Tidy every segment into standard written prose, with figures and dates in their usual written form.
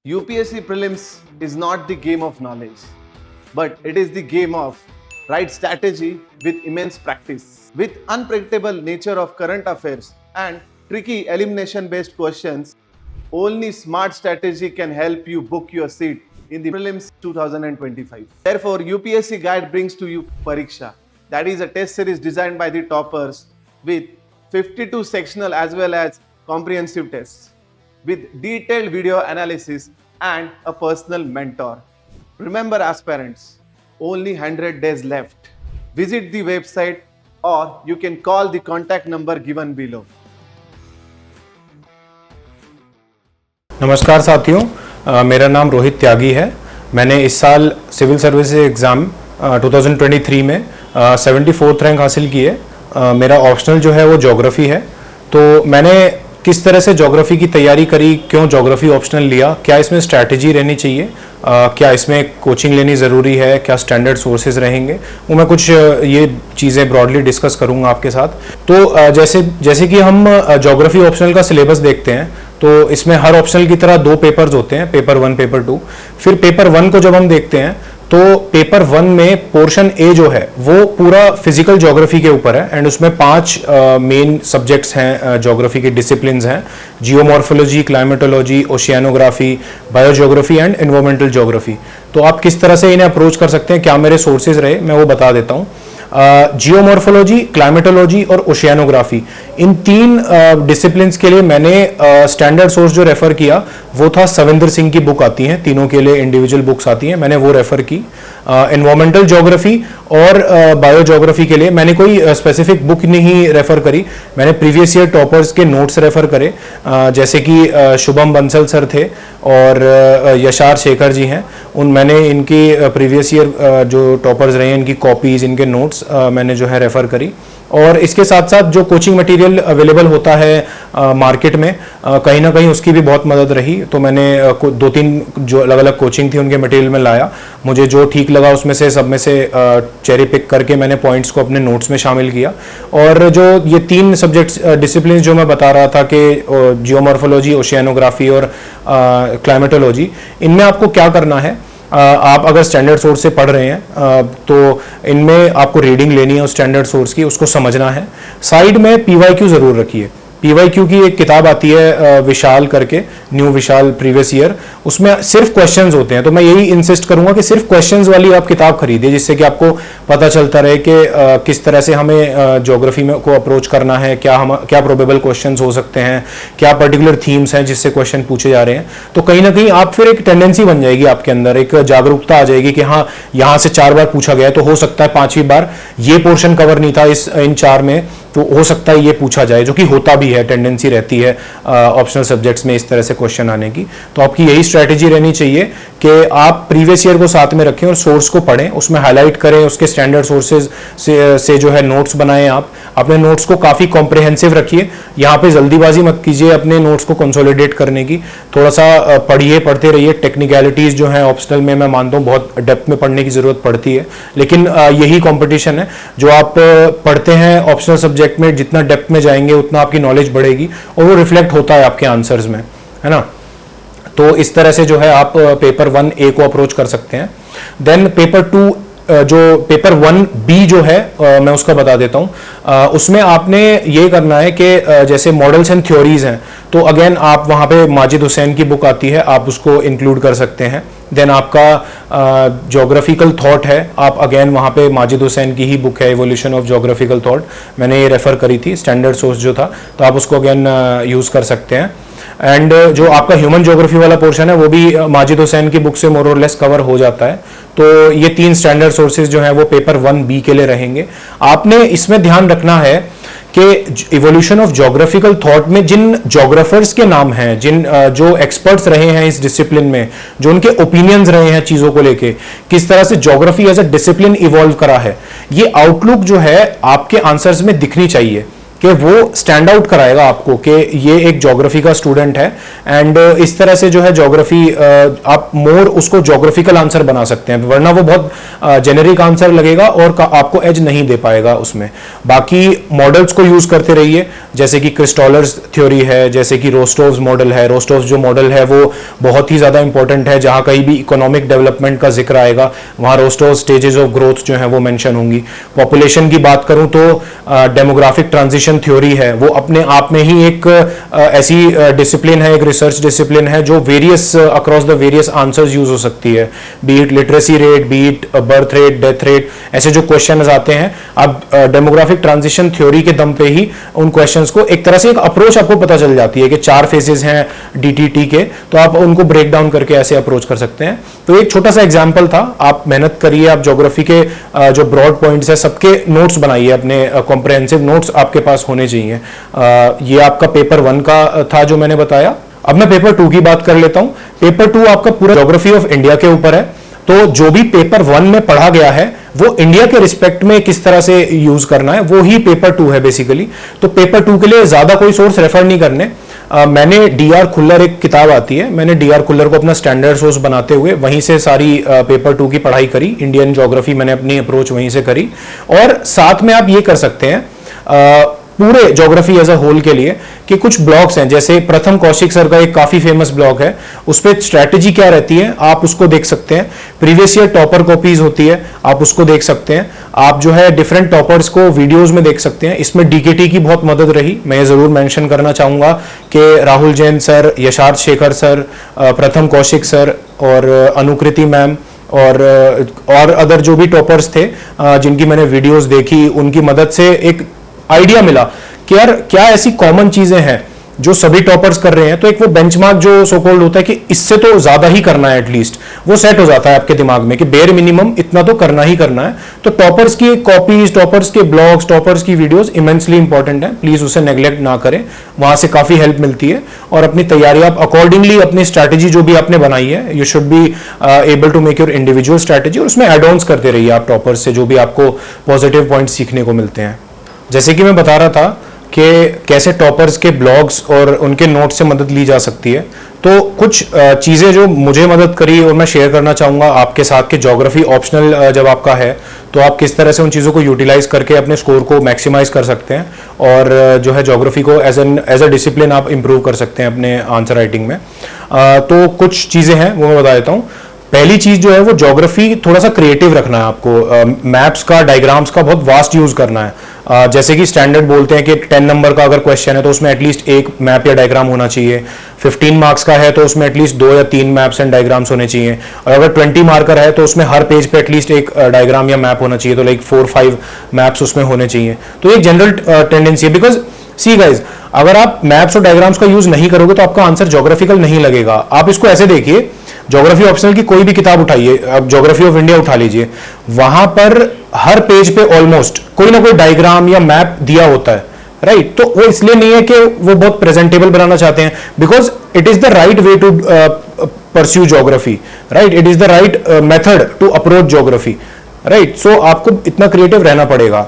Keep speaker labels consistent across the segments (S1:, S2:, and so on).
S1: UPSC prelims is not the game of knowledge, but it is the game of right strategy with immense practice. With unpredictable nature of current affairs and tricky elimination based questions, only smart strategy can help you book your seat in the prelims 2025. Therefore, UPSC Guide brings to you Pariksha. That is a test series designed by the toppers with 52 sectional as well as comprehensive tests, with detailed video analysis and a personal mentor. Remember, aspirants, only 100 days left. Visit the website or you can call the contact number given below.
S2: नमस्कार साथियों, मेरा नाम रोहित त्यागी है। मैंने इस साल civil services exam 2023 में 74th rank हासिल की है। मेरा ऑप्शनल जो है वो ज्योग्राफी है। तो मैंने किस तरह से ज्योग्राफी की तैयारी करी, क्यों ज्योग्राफी ऑप्शनल लिया, क्या इसमें स्ट्रैटेजी रहनी चाहिए, क्या इसमें कोचिंग लेनी ज़रूरी है, क्या स्टैंडर्ड सोर्सेज रहेंगे, वो मैं कुछ ये चीज़ें ब्रॉडली डिस्कस करूँगा आपके साथ। तो जैसे कि हम ज्योग्राफी ऑप्शनल का सिलेबस देखते हैं, तो इसमें हर ऑप्शनल की तरह दो पेपर्स होते हैं, पेपर 1 पेपर 2। फिर पेपर 1 को जब हम देखते हैं तो पेपर 1 में पोर्शन ए जो है वो पूरा फिजिकल ज्योग्राफी के ऊपर है एंड उसमें 5 मेन सब्जेक्ट्स हैं, ज्योग्राफी के डिसिप्लिन्स हैं: geomorphology, climatology, oceanography, biogeography and environmental geography. तो आप किस तरह से इन्हें अप्रोच कर सकते हैं, क्या मेरे सोर्सेज रहे, मैं वो बता देता हूँ। जियोमॉर्फोलॉजी, क्लाइमेटोलॉजी और ओशियानोग्राफी, इन 3 डिसिप्लिन्स के लिए मैंने स्टैंडर्ड सोर्स जो रेफर किया वो था सविंदर सिंह की बुक आती हैं, तीनों के लिए इंडिविजुअल बुक्स आती हैं, मैंने वो रेफर की। एनवायरमेंटल ज्योग्राफी और बायोज्योग्राफी के लिए मैंने कोई स्पेसिफिक बुक नहीं रेफर करी, मैंने प्रीवियस ईयर टॉपर्स के नोट्स रेफर करे, जैसे कि शुभम बंसल सर थे और यशार शेखर जी हैं। मैंने इनकी प्रीवियस ईयर जो टॉपर्स रहे हैं इनकी कॉपीज, इनके नोट्स मैंने जो है रेफर करी। और इसके साथ साथ जो कोचिंग मटेरियल अवेलेबल होता है मार्केट में, कहीं ना कहीं उसकी भी बहुत मदद रही। तो मैंने 2-3 जो अलग अलग कोचिंग थी उनके मटेरियल में लाया, मुझे जो ठीक लगा उसमें से सब में से चेरी पिक करके मैंने पॉइंट्स को अपने नोट्स में शामिल किया। और जो ये 3 सब्जेक्ट्स डिसिप्लिन जो मैं बता रहा था कि जियोमॉर्फोलॉजी, ओशियानोग्राफी और क्लाइमेटोलॉजी, इनमें आपको क्या करना है, आप अगर स्टैंडर्ड सोर्स से पढ़ रहे हैं तो इनमें आपको रीडिंग लेनी है उस स्टैंडर्ड सोर्स की, उसको समझना है। साइड में PYQ जरूर रखिए। PYQ की एक किताब आती है विशाल करके, न्यू विशाल प्रीवियस ईयर, उसमें सिर्फ क्वेश्चंस होते हैं। तो मैं यही इंसिस्ट करूंगा कि सिर्फ क्वेश्चंस वाली आप किताब खरीदिए, जिससे कि आपको पता चलता रहे कि किस तरह से हमें ज्योग्राफी में को अप्रोच करना है, क्या प्रोबेबल क्वेश्चंस हो सकते हैं, क्या पर्टिकुलर थीम्स हैं जिससे क्वेश्चन पूछे जा रहे हैं। तो कहीं ना कहीं आप फिर एक टेंडेंसी बन जाएगी आपके अंदर, एक जागरूकता आ जाएगी कि हाँ, यहाँ से 4 बार पूछा गया तो हो सकता है 5वीं बार ये पोर्शन कवर नहीं था इन 4 में, तो हो सकता है ये पूछा जाए, जो कि होता भी है, टेंडेंसी रहती है ऑप्शनल सब्जेक्ट्स में इस तरह से क्वेश्चन आने की। तो आपकी यही स्ट्रैटेजी रहनी चाहिए कि आप प्रीवियस ईयर को साथ में रखें और सोर्स को पढ़ें, उसमें हाईलाइट करें, उसके स्टैंडर्ड सोर्सेज से जो है नोट्स बनाएं। आप अपने नोट्स को काफ़ी कॉम्प्रिहेंसिव रखिए, यहाँ पे जल्दीबाजी मत कीजिए अपने नोट्स को कंसोलिडेट करने की। थोड़ा सा पढ़िए, पढ़ते रहिए। टेक्निकलिटीज़ जो है ऑप्शनल में मैं मानता हूँ बहुत डेप्थ में पढ़ने की ज़रूरत पड़ती है, लेकिन यही कॉम्पिटिशन है। जो आप पढ़ते हैं ऑप्शनल सब्जेक्ट में, जितना डेप्थ में जाएंगे उतना आपकी नॉलेज बढ़ेगी और वो रिफ्लेक्ट होता है आपके आंसर्स में, है ना। तो इस तरह से जो है आप पेपर 1A को अप्रोच कर सकते हैं। देन पेपर 2, जो पेपर 1B जो है मैं उसका बता देता हूँ। उसमें आपने ये करना है कि जैसे मॉडल्स एंड थ्योरीज हैं, तो अगेन आप वहाँ पे माजिद हुसैन की बुक आती है, आप उसको इंक्लूड कर सकते हैं। देन आपका ज्योग्राफिकल थॉट है, आप अगेन वहाँ पे माजिद हुसैन की ही बुक है, इवोल्यूशन ऑफ ज्योग्राफिकल थॉट, मैंने ये रेफर करी थी, स्टैंडर्ड सोर्स जो था, तो आप उसको अगेन यूज़ कर सकते हैं। एंड जो आपका ह्यूमन ज्योग्राफी वाला पोर्शन है वो भी माजिद हुसैन की बुक से मोर और लेस कवर हो जाता है। तो ये 3 स्टैंडर्ड सोर्सेज जो हैं वो पेपर 1B के लिए रहेंगे। आपने इसमें ध्यान रखना है कि इवोल्यूशन ऑफ ज्योग्राफिकल थॉट में जिन ज्योग्राफर्स के नाम हैं, जिन जो एक्सपर्ट्स रहे हैं इस डिसिप्लिन में, जो उनके ओपिनियंस रहे हैं चीज़ों को लेके, किस तरह से geography as a discipline evolve करा है, ये आउटलुक जो है आपके आंसर्स में दिखनी चाहिए। कि वो स्टैंड आउट कराएगा आपको कि ये एक ज्योग्राफी का स्टूडेंट है। एंड इस तरह से जो है ज्योग्राफी आप मोर उसको ज्योग्राफिकल आंसर बना सकते हैं, वरना वो बहुत जेनेरिक आंसर लगेगा और आपको एज नहीं दे पाएगा उसमें। बाकी मॉडल्स को यूज करते रहिए, जैसे कि क्रिस्टोलर्स थ्योरी है, जैसे कि रोस्टोव्स मॉडल है। रोस्टोव्स जो मॉडल है वो बहुत ही ज्यादा इंपॉर्टेंट है, जहां कहीं भी इकोनॉमिक डेवलपमेंट का जिक्र आएगा वहां रोस्टोव स्टेजेस ऑफ ग्रोथ जो है वो मेंशन होंगी। पॉपुलेशन की बात करूं तो डेमोग्राफिक ट्रांजिशन थ्योरी है, वो अपने आप में ही एक ऐसी डिसिप्लिन है, एक रिसर्च डिसिप्लिन है जो various across the various answers use हो सकती है, B it literacy rate, B it birth rate, death rate, ऐसे जो क्वेश्चंस आते हैं अब डेमोग्राफिक ट्रांजिशन थ्योरी के दम पे ही उन क्वेश्चंस को एक तरह से एक अप्रोच आपको पता चल जाती है कि 4 फेजेस हैं डीटीटी के, तो आप उनको ब्रेक डाउन करके ऐसे अप्रोच कर सकते हैं। तो एक छोटा सा एग्जांपल था, आप मेहनत करिए, आप ज्योग्राफी के जो ब्रॉड पॉइंट्स है सबके नोट्स बनाइए, अपने कॉम्प्रिहेंसिव नोट्स आपके पास होने चाहिए। ये आपका पेपर 1 का था जो मैंने बताया। अब मैं पेपर 2 की बात कर लेता हूं। पेपर 2 आपका पूरा ज्योग्राफी ऑफ इंडिया के ऊपर है, तो जो भी पेपर 1 में पढ़ा गया है वो इंडिया के रिस्पेक्ट में किस तरह से यूज करना है वो ही पेपर 2 है बेसिकली। तो पेपर 2 के लिए ज्यादा कोई सोर्स रेफर नहीं करने। मैंने डी.आर. खुल्लर, एक किताब आती है, मैंने डी.आर. खुल्लर को अपना स्टैंडर्ड सोर्स बनाते हुए वहीं से सारी पेपर 2 की पढ़ाई करी। इंडियन ज्योग्राफी मैंने अपनी अप्रोच वहीं से करी। और साथ में आप ये कर सकते हैं पूरे ज्योग्राफी एज अ होल के लिए कि कुछ ब्लॉग्स हैं, जैसे प्रथम कौशिक सर का एक काफी फेमस ब्लॉग है, उस पर स्ट्रैटेजी क्या रहती है आप उसको देख सकते हैं। प्रीवियस ईयर टॉपर कॉपीज होती है, आप उसको देख सकते हैं। आप जो है डिफरेंट टॉपर्स को वीडियोस में देख सकते हैं। इसमें डीकेटी की बहुत मदद रही, मैं ये जरूर मेंशन करना चाहूंगा कि राहुल जैन सर, यशार्थ शेखर सर, प्रथम कौशिक सर और अनुकृति मैम और अदर जो भी टॉपर्स थे जिनकी मैंने वीडियोस देखी, उनकी मदद से एक आइडिया मिला कि यार क्या ऐसी कॉमन चीजें हैं जो सभी टॉपर्स कर रहे हैं। तो एक वो बेंचमार्क जो सो कॉल्ड होता है कि इससे तो ज्यादा ही करना है, एटलीस्ट वो सेट हो जाता है आपके दिमाग में कि बेयर मिनिमम इतना तो करना ही करना है। तो टॉपर्स की कॉपीज, टॉपर्स के ब्लॉग्स, टॉपर्स की वीडियोस इमेंसली इंपॉर्टेंट है, प्लीज उसे नेग्लेक्ट ना करें, वहां से काफी हेल्प मिलती है। और अपनी तैयारी आप अकॉर्डिंगली अपनी स्ट्रैटेजी जो भी आपने बनाई है, you should be able to make your individual strategy, और उसमें एड ऑन्स करते रहिए आप टॉपर्स से जो भी आपको पॉजिटिव पॉइंट सीखने को मिलते हैं। जैसे कि मैं बता रहा था कि कैसे टॉपर्स के ब्लॉग्स और उनके नोट्स से मदद ली जा सकती है, तो कुछ चीज़ें जो मुझे मदद करी और मैं शेयर करना चाहूँगा आपके साथ कि ज्योग्राफी ऑप्शनल जब आपका है तो आप किस तरह से उन चीज़ों को यूटिलाइज करके अपने स्कोर को मैक्सिमाइज कर सकते हैं और जो है ज्योग्राफी को एज अ डिसिप्लिन आप इम्प्रूव कर सकते हैं अपने आंसर राइटिंग में। तो कुछ चीज़ें हैं वो मैं बता देता हूँ। पहली चीज जो है वो ज्योग्राफी थोड़ा सा क्रिएटिव रखना है आपको, मैप्स का, डायग्राम्स का बहुत वास्ट यूज करना है। जैसे कि स्टैंडर्ड बोलते हैं कि 10 नंबर का अगर क्वेश्चन है तो उसमें एटलीस्ट एक मैप या डायग्राम होना चाहिए, 15 मार्क्स का है तो उसमें एटलीस्ट 2 या 3 मैप्स एंड डायग्राम्स होने चाहिए, और अगर 20 मार्कर है तो उसमें हर पेज पे एटलीस्ट एक डायग्राम या मैप होना चाहिए, तो लाइक 4-5 मैप्स उसमें होने चाहिए। तो एक जनरल टेंडेंसी है, बिकॉज सी गाइज अगर आप मैप्स और डायग्राम्स का यूज नहीं करोगे तो आपका आंसर ज्योग्राफिकल नहीं लगेगा। आप इसको ऐसे देखिए, ज्योग्राफी ऑप्शनल की कोई भी किताब उठाइए, अब ज्योग्राफी ऑफ इंडिया उठा लीजिए, वहां पर हर पेज पे ऑलमोस्ट कोई ना कोई डायग्राम या मैप दिया होता है, राइट। तो वो इसलिए नहीं है कि वो बहुत प्रेजेंटेबल बनाना चाहते हैं, because it is the right way to pursue geography, right, it is the right method to approach geography, right. So आपको इतना क्रिएटिव रहना पड़ेगा।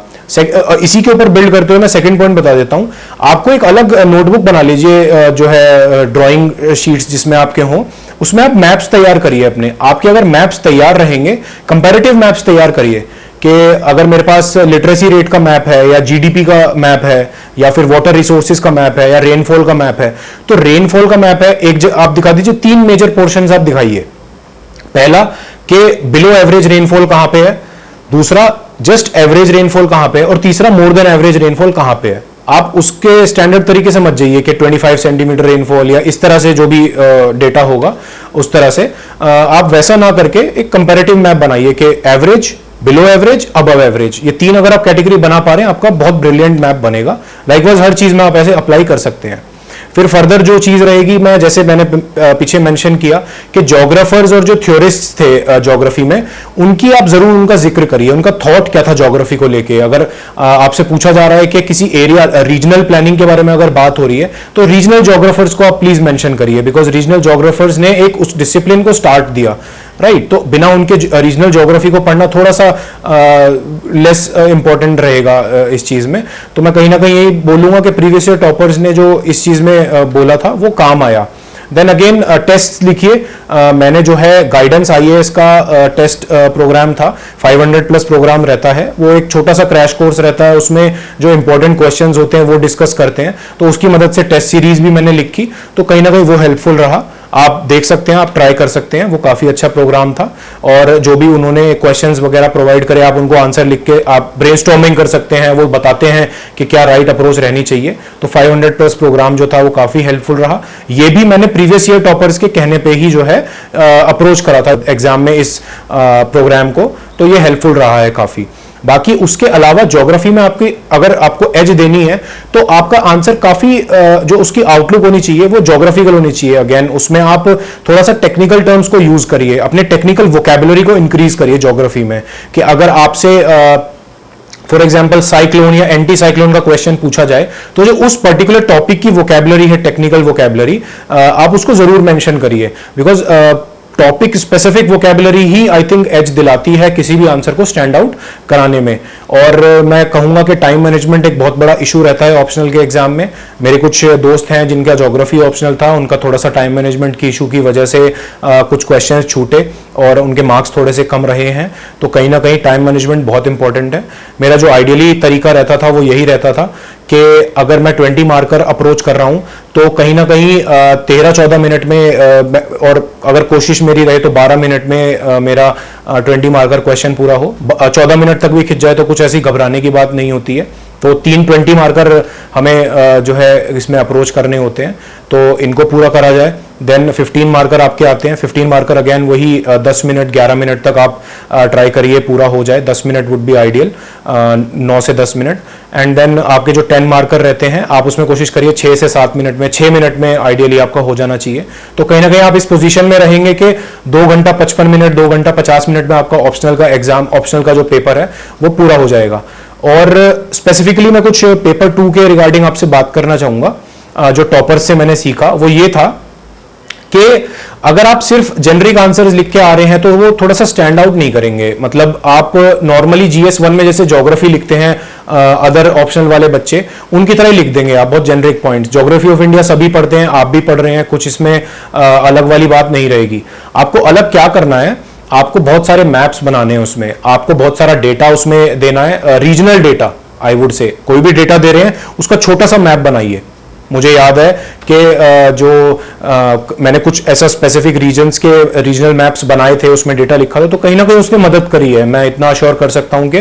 S2: इसी के ऊपर बिल्ड करते हुए मैं सेकंड पॉइंट बता देता हूं। आपको एक अलग नोटबुक बना लीजिए जो है ड्राइंग शीट्स जिसमें आपके हों, उसमें आप मैप्स तैयार करिए अपने। आपके अगर मैप्स तैयार रहेंगे, कंपैरेटिव मैप्स तैयार करिए कि अगर मेरे पास लिटरेसी रेट का मैप है या जीडीपी का मैप है या फिर वाटर रिसोर्सेज का मैप है या रेनफॉल का मैप है, तो रेनफॉल का मैप है एक आप दिखा दीजिए, 3 मेजर पोर्शंस आप दिखाइए। पहला कि बिलो एवरेज रेनफॉल कहां पे है, दूसरा जस्ट एवरेज रेनफॉल कहां पे है, और तीसरा मोर देन एवरेज रेनफॉल कहां पे है। आप उसके स्टैंडर्ड तरीके से मत जाइए कि 25 सेंटीमीटर रेनफॉल या इस तरह से जो भी डेटा होगा उस तरह से आप वैसा ना करके एक कंपैरेटिव मैप बनाइए कि average, below average, above average, ये 3 अगर आप कैटेगरी बना पा रहे हैं आपका बहुत ब्रिलियंट मैप बनेगा। लाइकवाइज हर चीज में आप ऐसे अप्लाई कर सकते हैं। फिर फर्दर जो चीज रहेगी, मैं जैसे मैंने पीछे मेंशन किया कि ज्योग्राफर्स और जो थ्योरिस्ट्स थे ज्योग्राफी में, उनकी आप जरूर उनका जिक्र करिए, उनका थॉट क्या था ज्योग्राफी को लेके। अगर आपसे पूछा जा रहा है कि किसी एरिया रीजनल प्लानिंग के बारे में अगर बात हो रही है तो रीजनल ज्योग्राफर्स को आप प्लीज मेंशन करिए, बिकॉज रीजनल ज्योग्राफर्स ने एक उस डिसिप्लिन को स्टार्ट दिया, राइट। तो बिना उनके रीजनल ज्योग्राफी को पढ़ना थोड़ा सा लेस इंपॉर्टेंट रहेगा इस चीज में। तो मैं कहीं ना कहीं यही बोलूंगा कि प्रीवियस ईयर टॉपर्स ने जो इस चीज में बोला था वो काम आया। देन अगेन टेस्ट लिखिए। मैंने जो है गाइडेंस आईएएस का टेस्ट प्रोग्राम था, 500 प्लस प्रोग्राम रहता है, वो एक छोटा सा क्रैश कोर्स रहता है, उसमें जो इंपॉर्टेंट क्वेश्चंस होते हैं वो डिस्कस करते हैं। तो उसकी मदद से टेस्ट सीरीज भी मैंने लिखी, तो कहीं ना कहीं वो हेल्पफुल रहा। आप देख सकते हैं, आप ट्राई कर सकते हैं, वो काफी अच्छा प्रोग्राम था। और जो भी उन्होंने क्वेश्चंस वगैरह प्रोवाइड करे, आप उनको आंसर लिख के आप ब्रेनस्टॉर्मिंग कर सकते हैं, वो बताते हैं कि क्या राइट अप्रोच रहनी चाहिए। तो 500 प्लस प्रोग्राम जो था वो काफी हेल्पफुल रहा। ये भी मैंने प्रीवियस ईयर टॉपर्स के कहने पे ही जो है अप्रोच करा था एग्जाम में इस प्रोग्राम को, तो ये हेल्पफुल रहा है काफी। बाकी उसके अलावा ज्योग्राफी में आपकी अगर आपको एज देनी है तो आपका आंसर काफी जो उसकी आउटलुक होनी चाहिए वो ज्योग्राफिकल होनी चाहिए। अगेन उसमें आप थोड़ा सा टेक्निकल टर्म्स को यूज करिए, अपने टेक्निकल वोकैबुलरी को इंक्रीज करिए ज्योग्राफी में। कि अगर आपसे फॉर एग्जाम्पल साइक्लोन या एंटी साइक्लोन का क्वेश्चन पूछा जाए तो जो उस पर्टिकुलर टॉपिक की वोकैबुलरी है, टेक्निकल वोकैबुलरी, आप उसको जरूर मेंशन करिए। बिकॉज टॉपिक स्पेसिफिक वोकैबुलरी ही आई थिंक एज दिलाती है किसी भी आंसर को स्टैंड आउट कराने में। और मैं कहूंगा कि टाइम मैनेजमेंट एक बहुत बड़ा इशू रहता है ऑप्शनल के एग्जाम में। मेरे कुछ दोस्त हैं जिनका ज्योग्राफी ऑप्शनल था, उनका थोड़ा सा टाइम मैनेजमेंट की इशू की वजह से कुछ क्वेश्चंस छूटे और उनके मार्क्स थोड़े से कम रहे हैं। तो कहीं ना कहीं टाइम मैनेजमेंट बहुत इंपॉर्टेंट है। मेरा जो आइडियली तरीका रहता था वो यही रहता था कि अगर मैं 20 मार्कर अप्रोच कर रहा हूं तो कहीं ना कहीं 13-14 मिनट में और अगर कोशिश मेरी रहे तो 12 मिनट में मेरा 20 मार्कर क्वेश्चन पूरा हो। 14 मिनट तक भी खिंच जाए तो कुछ ऐसी घबराने की बात नहीं होती है। तो 3 20 मार्कर हमें जो है इसमें अप्रोच करने होते हैं, तो इनको पूरा करा जाए। देन 15 मार्कर आपके आते हैं। 15 मार्कर अगेन वही 10 मिनट 11 मिनट तक आप ट्राई करिए पूरा हो जाए। 10 मिनट वुड बी आइडियल, 9 से 10 मिनट। एंड देन आपके जो 10 मार्कर रहते हैं आप उसमें कोशिश करिए 6 से 7 मिनट में, 6 मिनट में आइडियली आपका हो जाना चाहिए। तो कहीं ना कहीं आप इस पोजीशन में रहेंगे कि 2 घंटा 55 मिनट 2 घंटा 50 मिनट में आपका ऑप्शनल का एग्जाम, ऑप्शनल का जो पेपर है वो पूरा हो जाएगा। और स्पेसिफिकली मैं कुछ पेपर 2 के रिगार्डिंग आपसे बात करना चाहूंगा। जो टॉपर्स से मैंने सीखा वो ये था कि अगर आप सिर्फ जेनरिक आंसर्स लिख के आ रहे हैं तो वो थोड़ा सा स्टैंड आउट नहीं करेंगे। मतलब आप नॉर्मली जीएस 1 में जैसे ज्योग्राफी लिखते हैं अदर ऑप्शनल वाले बच्चे, उनकी तरह ही लिख देंगे आप, बहुत generic points. Geography of India सभी पढ़ते हैं, आप भी पढ़ रहे हैं, कुछ इसमें अलग वाली बात नहीं रहेगी। आपको अलग क्या करना है, आपको बहुत सारे मैप्स बनाने हैं, उसमें आपको बहुत सारा डेटा उसमें देना है, regional data I would say. कोई भी डेटा दे रहे हैं उसका छोटा सा मैप बनाइए। मुझे याद है कि मैंने कुछ ऐसा स्पेसिफिक रीजन्स के रीजनल मैप्स बनाए थे, उसमें डेटा लिखा था, तो कहीं ना कहीं उसने मदद करी है। मैं इतना अश्योर कर सकता हूं कि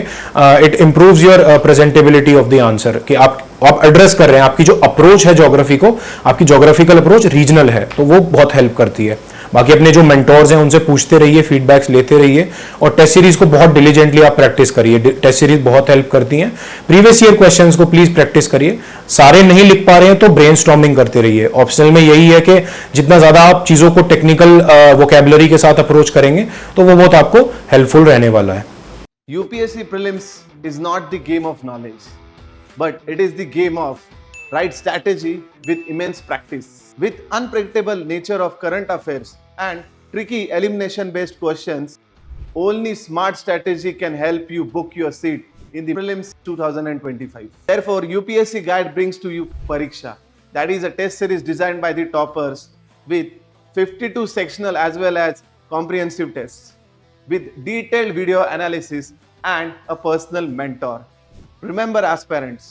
S2: it improves your presentability of the answer, कि आप एड्रेस कर रहे हैं, आपकी जो अप्रोच है ज्योग्राफी को, आपकी ज्योग्राफिकल अप्रोच रीजनल है, तो वो बहुत हेल्प करती है। बाकी अपने जो मेंटोर्स हैं उनसे पूछते रहिए, फीडबैक्स लेते रहिए, और टेस्ट सीरीज को बहुत डिलीजेंटली आप प्रैक्टिस करिए। टेस्ट सीरीज बहुत हेल्प करती हैं। प्रीवियस ईयर क्वेश्चंस को प्लीज प्रैक्टिस करिए। सारे नहीं लिख पा रहे हैं तो ब्रेनस्टॉर्मिंग करते रहिए। ऑप्शनल में यही है कि जितना ज्यादा आप चीजों को टेक्निकल वोकैबुलरी के साथ अप्रोच करेंगे तो वो बहुत आपको हेल्पफुल रहने वाला है।
S1: UPSC prelims is not the game of knowledge, but it is the game of right strategy with immense practice. With unpredictable nature of current affairs and tricky elimination based questions, only smart strategy can help you book your seat in the prelims 2025. Therefore, UPSC Guide brings to you Pariksha. That is a test series designed by the toppers with 52 sectional as well as comprehensive tests, with detailed video analysis and a personal mentor. Remember, aspirants,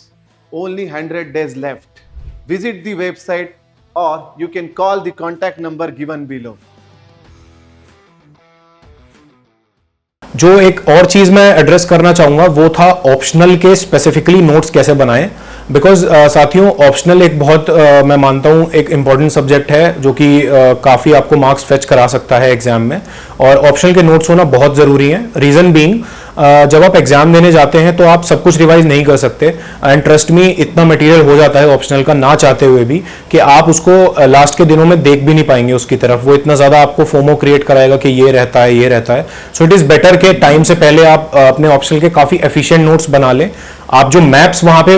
S1: only 100 days left. Visit the website or you can call the contact number given below.
S2: जो एक और चीज मैं address करना चाहूंगा वो था optional के स्पेसिफिकली नोट्स कैसे बनाएं। बिकॉज साथियों, ऑप्शनल एक बहुत मैं मानता हूं एक इंपॉर्टेंट सब्जेक्ट है जो कि काफी आपको मार्क्स फेच करा सकता है एग्जाम में, और ऑप्शनल के नोट्स होना बहुत जरूरी है। रीजन बीइंग, जब आप एग्जाम देने जाते हैं तो आप सब कुछ रिवाइज नहीं कर सकते, एंड ट्रस्ट मी इतना मटेरियल हो जाता है ऑप्शनल का ना चाहते हुए भी कि आप उसको लास्ट के दिनों में देख भी नहीं पाएंगे उसकी तरफ। वो इतना ज्यादा आपको फोमो क्रिएट कराएगा कि ये रहता है, ये रहता है। सो इट इज बेटर के टाइम से पहले आप अपने ऑप्शनल के काफी एफिशिएंट नोट्स बना लें। आप जो मैप्स वहां पे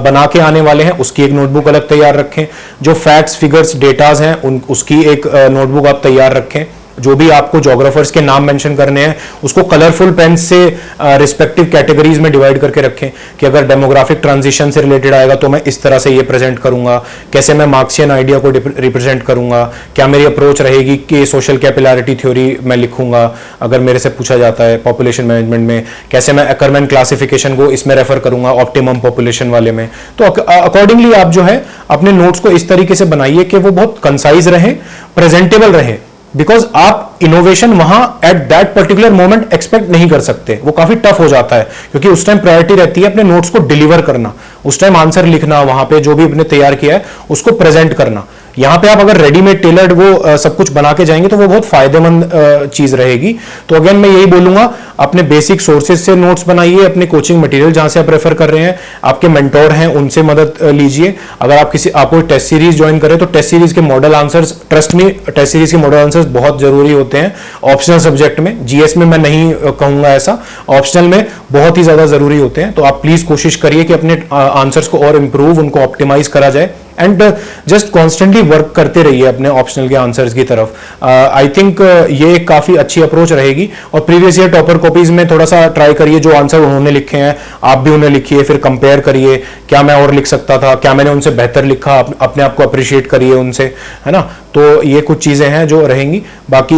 S2: बना के आने वाले हैं उसकी एक नोटबुक अलग तैयार रखें। जो फैक्ट्स, फिगर्स, डेटाज हैं उसकी एक नोटबुक आप तैयार रखें। जो भी आपको जोग्राफर्स के नाम मेंशन करने हैं उसको कलरफुल पेन से रिस्पेक्टिव कैटेगरीज में डिवाइड करके रखें कि अगर डेमोग्राफिक ट्रांजिशन से रिलेटेड आएगा तो मैं इस तरह से ये प्रेजेंट करूंगा, कैसे मैं मार्क्सियन आइडिया को रिप्रेजेंट करूंगा, क्या मेरी अप्रोच रहेगी कि सोशल कैपिलैरिटी थ्योरी मैं लिखूंगा अगर मेरे से पूछा जाता है पॉपुलेशन मैनेजमेंट में, कैसे मैं एकरमैन क्लासिफिकेशन को इसमें रेफर करूंगा ऑप्टिमम पॉपुलेशन वाले में। तो अकॉर्डिंगली आप जो है अपने नोट्स को इस तरीके से बनाइए कि वो बहुत कंसाइज रहे, प्रेजेंटेबल रहे, बिकॉज आप इनोवेशन वहां at that particular moment expect नहीं कर सकते, वो काफी टफ हो जाता है क्योंकि उस टाइम प्रायोरिटी रहती है अपने नोट्स को डिलीवर करना, उस टाइम आंसर लिखना, वहां पे जो भी आपने तैयार किया है उसको प्रेजेंट करना। यहां पे आप अगर रेडीमेड टेलर्ड वो सब कुछ बना के जाएंगे तो वो बहुत फायदेमंद चीज रहेगी। तो अगेन मैं यही बोलूंगा, अपने बेसिक सोर्सेज से नोट्स बनाइए, अपने कोचिंग मटेरियल जहां से आप रेफर कर रहे हैं, आपके मेंटोर हैं उनसे मदद लीजिए। अगर आपको टेस्ट सीरीज ज्वाइन करें तो टेस्ट सीरीज के model answers, trust me test series के मॉडल आंसर्स बहुत जरूरी होते हैं ऑप्शनल सब्जेक्ट में। जीएस में मैं नहीं कहूंगा ऐसा, ऑप्शनल में बहुत ही ज्यादा जरूरी होते हैं। तो आप प्लीज कोशिश करिए कि अपने आंसर्स को और इंप्रूव, उनको ऑप्टिमाइज करा जाए एंड जस्ट कॉन्स्टेंटली वर्क करते रहिए अपने ऑप्शनल के आंसर्स की तरफ। आई थिंक ये एक काफी अच्छी अप्रोच रहेगी। और प्रीवियस ईयर टॉपर कॉपीज में थोड़ा सा ट्राई करिए, जो आंसर उन्होंने लिखे हैं आप भी उन्हें लिखिए, फिर कंपेयर करिए क्या मैं और लिख सकता था, क्या मैंने उनसे बेहतर लिखा, अपने आप को अप्रिशिएट करिए उनसे, है ना। तो ये कुछ चीजें हैं जो रहेंगी। बाकी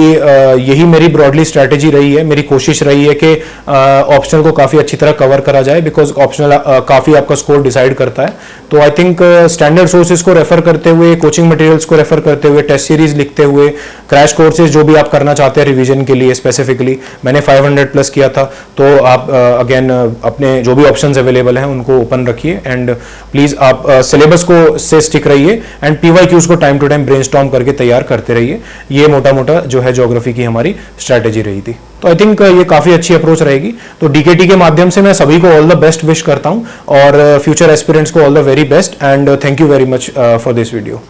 S2: यही मेरी ब्रॉडली स्ट्रैटेजी रही है, मेरी कोशिश रही है कि ऑप्शनल को काफी अच्छी तरह कवर करा जाए, बिकॉज ऑप्शनल काफी आपका स्कोर डिसाइड करता है। तो आई थिंक स्टैंडर्ड सोर्सेज को रेफर करते हुए, कोचिंग मटेरियल्स को रेफर करते हुए, टेस्ट सीरीज लिखते हुए, क्रैश कोर्सेज जो भी आप करना चाहते हैं रिवीजन के लिए स्पेसिफिकली, मैंने 500 प्लस किया था, तो आप अगेन अपने जो भी ऑप्शंस अवेलेबल हैं उनको ओपन रखिए एंड प्लीज आप सिलेबस को से स्टिक रहिए एंड पीवाईक्यूज को टाइम टू टाइम ब्रेनस्टॉर्म करके तैयार करते रहिए। ये मोटा मोटा जो है ज्योग्राफी की हमारी स्ट्रैटेजी रही थी। तो आई थिंक ये काफी अच्छी अप्रोच रहेगी। तो डीकेटी के माध्यम से मैं सभी को ऑल द बेस्ट विश करता हूं और फ्यूचर एस्पिरेंट्स को all the very best and thank you very much for this video.